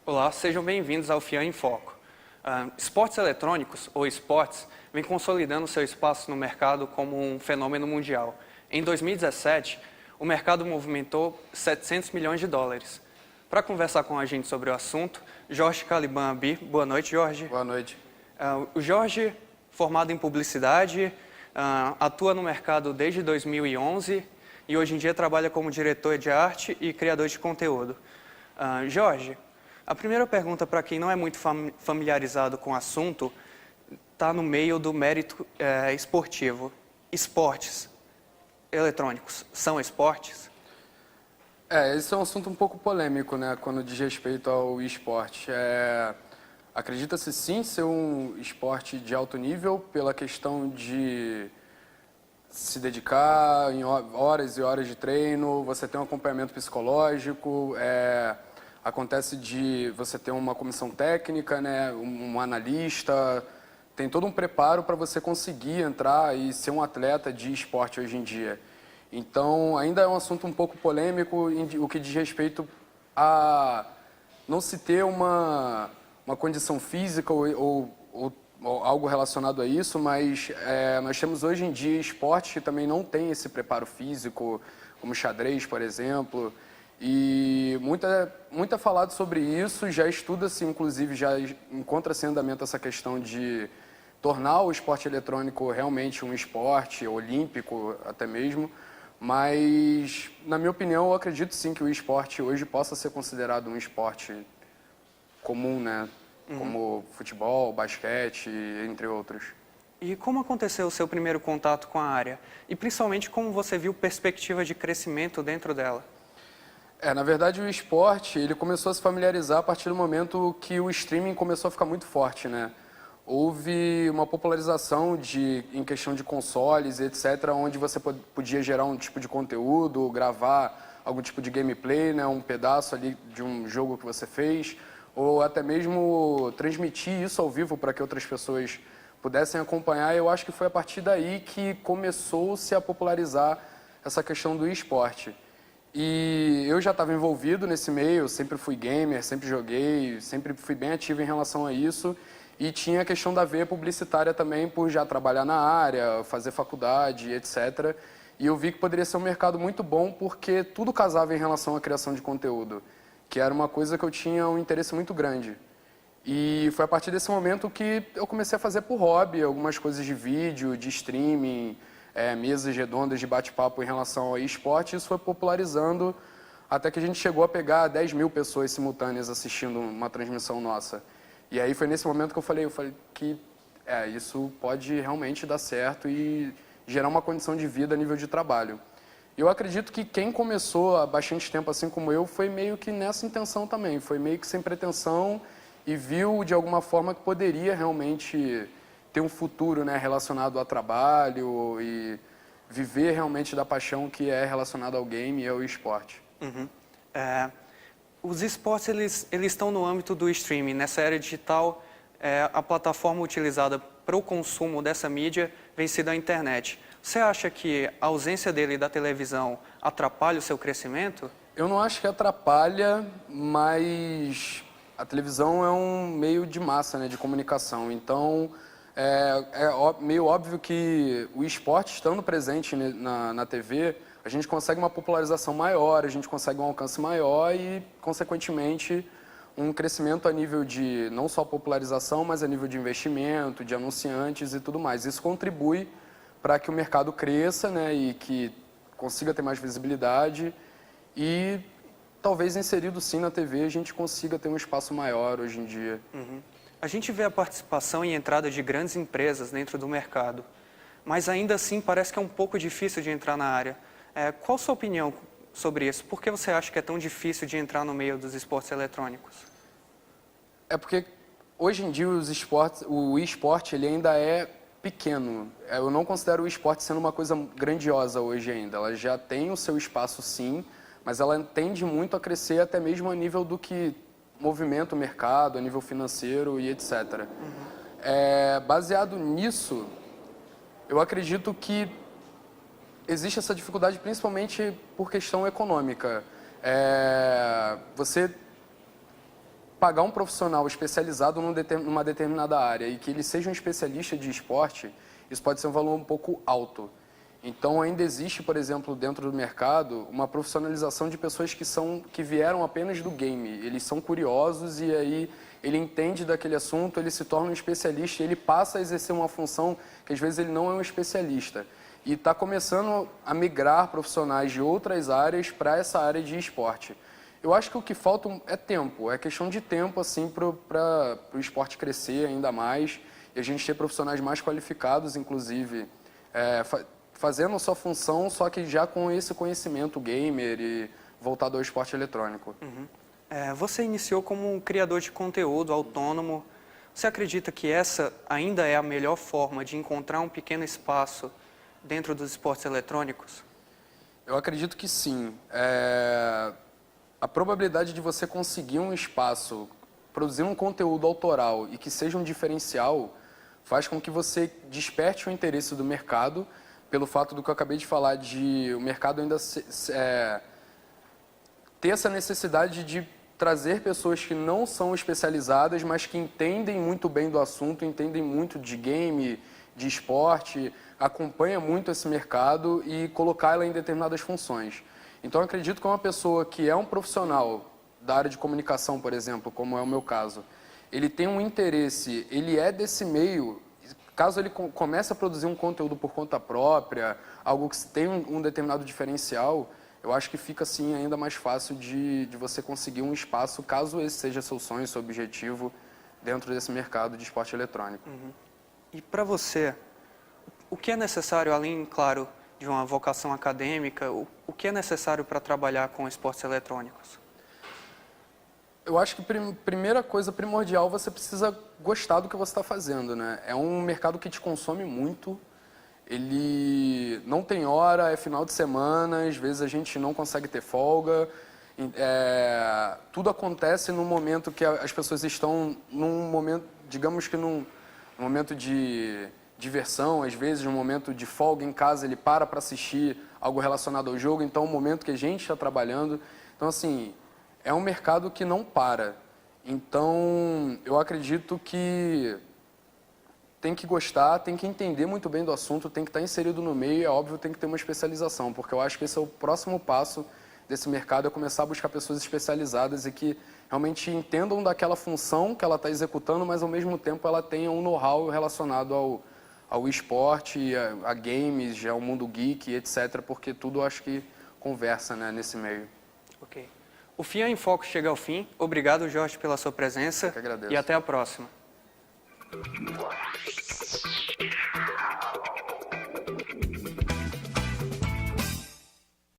Olá, sejam bem-vindos ao FIAN em Foco. Esportes eletrônicos, ou esportes, vem consolidando seu espaço no mercado como um fenômeno mundial. Em 2017, o mercado movimentou 700 milhões de dólares. Para conversar com a gente sobre o assunto, Jorge Caliban Abi. Boa noite, Jorge. Boa noite. O Jorge, formado em publicidade, atua no mercado desde 2011 e hoje em dia trabalha como diretor de arte e criador de conteúdo. Jorge, a primeira pergunta para quem não é muito familiarizado com o assunto está no meio do mérito esportivo. Esportes eletrônicos são esportes? Esse é um assunto um pouco polêmico, né, quando diz respeito ao esporte. Acredita-se sim ser um esporte de alto nível pela questão de se dedicar em horas e horas de treino, você tem um acompanhamento psicológico, acontece de você ter uma comissão técnica, né, um analista, tem todo um preparo para você conseguir entrar e ser um atleta de esporte hoje em dia. Então, ainda é um assunto um pouco polêmico, o que diz respeito a não se ter uma condição física ou algo relacionado a isso, mas nós temos hoje em dia esportes que também não têm esse preparo físico, como xadrez, por exemplo, e muito é falado sobre isso, já estuda-se, inclusive, já encontra-se em andamento essa questão de tornar o esporte eletrônico realmente um esporte olímpico até mesmo, mas, na minha opinião, eu acredito sim que o esporte hoje possa ser considerado um esporte comum, né? Como futebol, basquete, entre outros. E como aconteceu o seu primeiro contato com a área? E, principalmente, como você viu perspectiva de crescimento dentro dela? Na verdade, o esporte ele começou a se familiarizar a partir do momento que o streaming começou a ficar muito forte, né? Houve uma popularização em questão de consoles, etc., onde você podia gerar um tipo de conteúdo, gravar algum tipo de gameplay, né, um pedaço ali de um jogo que você fez, ou até mesmo transmitir isso ao vivo para que outras pessoas pudessem acompanhar. Eu acho que foi a partir daí que começou-se a popularizar essa questão do esporte. E eu já estava envolvido nesse meio, sempre fui gamer, sempre joguei, sempre fui bem ativo em relação a isso. E tinha a questão da veia publicitária também, por já trabalhar na área, fazer faculdade, etc. E eu vi que poderia ser um mercado muito bom porque tudo casava em relação à criação de conteúdo, que era uma coisa que eu tinha um interesse muito grande. E foi a partir desse momento que eu comecei a fazer por hobby, algumas coisas de vídeo, de streaming, mesas redondas de bate-papo em relação ao esporte. Isso foi popularizando até que a gente chegou a pegar 10 mil pessoas simultâneas assistindo uma transmissão nossa. E aí foi nesse momento que eu falei que isso pode realmente dar certo e gerar uma condição de vida a nível de trabalho. Eu acredito que quem começou há bastante tempo, assim como eu, foi meio que nessa intenção também, foi meio que sem pretensão e viu de alguma forma que poderia realmente ter um futuro, né, relacionado ao trabalho e viver realmente da paixão que é relacionada ao game e ao esporte. Uhum. Os esportes eles estão no âmbito do streaming. Nessa era digital, a plataforma utilizada para o consumo dessa mídia vem sido a internet. Você acha que a ausência dele da televisão atrapalha o seu crescimento? Eu não acho que atrapalha, mas a televisão é um meio de massa, né, de comunicação. Então, meio óbvio que o esporte estando presente na TV, a gente consegue uma popularização maior, a gente consegue um alcance maior e, consequentemente, um crescimento a nível de não só popularização, mas a nível de investimento, de anunciantes e tudo mais. Isso contribui para que o mercado cresça, né, e que consiga ter mais visibilidade e talvez inserido sim na TV a gente consiga ter um espaço maior hoje em dia. Uhum. A gente vê a participação e entrada de grandes empresas dentro do mercado, mas ainda assim parece que é um pouco difícil de entrar na área. Qual a sua opinião sobre isso? Por que você acha que é tão difícil de entrar no meio dos esportes eletrônicos? É porque hoje em dia o esporte ele ainda é pequeno. Eu não considero o esporte sendo uma coisa grandiosa hoje ainda. Ela já tem o seu espaço sim, mas ela tende muito a crescer até mesmo a nível do que movimenta o mercado, a nível financeiro e etc. Baseado nisso, eu acredito que Existe essa dificuldade principalmente por questão econômica. Você pagar um profissional especializado numa determinada área e que ele seja um especialista de esporte, isso pode ser um valor um pouco alto. Então, ainda existe, por exemplo, dentro do mercado, uma profissionalização de pessoas que vieram apenas do game. Eles são curiosos e aí ele entende daquele assunto, ele se torna um especialista e ele passa a exercer uma função que às vezes ele não é um especialista. E está começando a migrar profissionais de outras áreas para essa área de esporte. Eu acho que o que falta é tempo, é questão de tempo assim, para o esporte crescer ainda mais e a gente ter profissionais mais qualificados, inclusive, fazendo a sua função, só que já com esse conhecimento gamer e voltado ao esporte eletrônico. Uhum. Você iniciou como um criador de conteúdo autônomo. Você acredita que essa ainda é a melhor forma de encontrar um pequeno espaço dentro dos esportes eletrônicos? Eu acredito que sim. A probabilidade de você conseguir um espaço, produzir um conteúdo autoral e que seja um diferencial, faz com que você desperte o interesse do mercado, pelo fato do que eu acabei de falar, de o mercado ainda ter essa necessidade de trazer pessoas que não são especializadas, mas que entendem muito bem do assunto, entendem muito de game, de esporte, acompanha muito esse mercado e colocar ela em determinadas funções. Então, eu acredito que uma pessoa que é um profissional da área de comunicação, por exemplo, como é o meu caso, ele tem um interesse, ele é desse meio, caso ele comece a produzir um conteúdo por conta própria, algo que tem um determinado diferencial, eu acho que fica, assim, ainda mais fácil de você conseguir um espaço, caso esse seja seu sonho, seu objetivo, dentro desse mercado de esporte eletrônico. Uhum. E para você, o que é necessário, além, claro, de uma vocação acadêmica, o que é necessário para trabalhar com esportes eletrônicos? Eu acho que primeira coisa primordial, você precisa gostar do que você está fazendo, né? É um mercado que te consome muito, ele não tem hora, é final de semana, às vezes a gente não consegue ter folga, tudo acontece num momento que as pessoas estão num momento, digamos que num momento de diversão, às vezes num momento de folga em casa, ele para assistir algo relacionado ao jogo, então é um momento que a gente está trabalhando. Então, assim, é um mercado que não para. Então, eu acredito que tem que gostar, tem que entender muito bem do assunto, tem que estar inserido no meio e, é óbvio, tem que ter uma especialização, porque eu acho que esse é o próximo passo desse mercado, é começar a buscar pessoas especializadas e que realmente entendam daquela função que ela está executando, mas, ao mesmo tempo, ela tenha um know-how relacionado ao esporte, a games, ao mundo geek, etc., porque tudo eu acho que conversa, né, nesse meio. Ok. O FIA em Foco chega ao fim. Obrigado, Jorge, pela sua presença. Eu que agradeço. E até a próxima.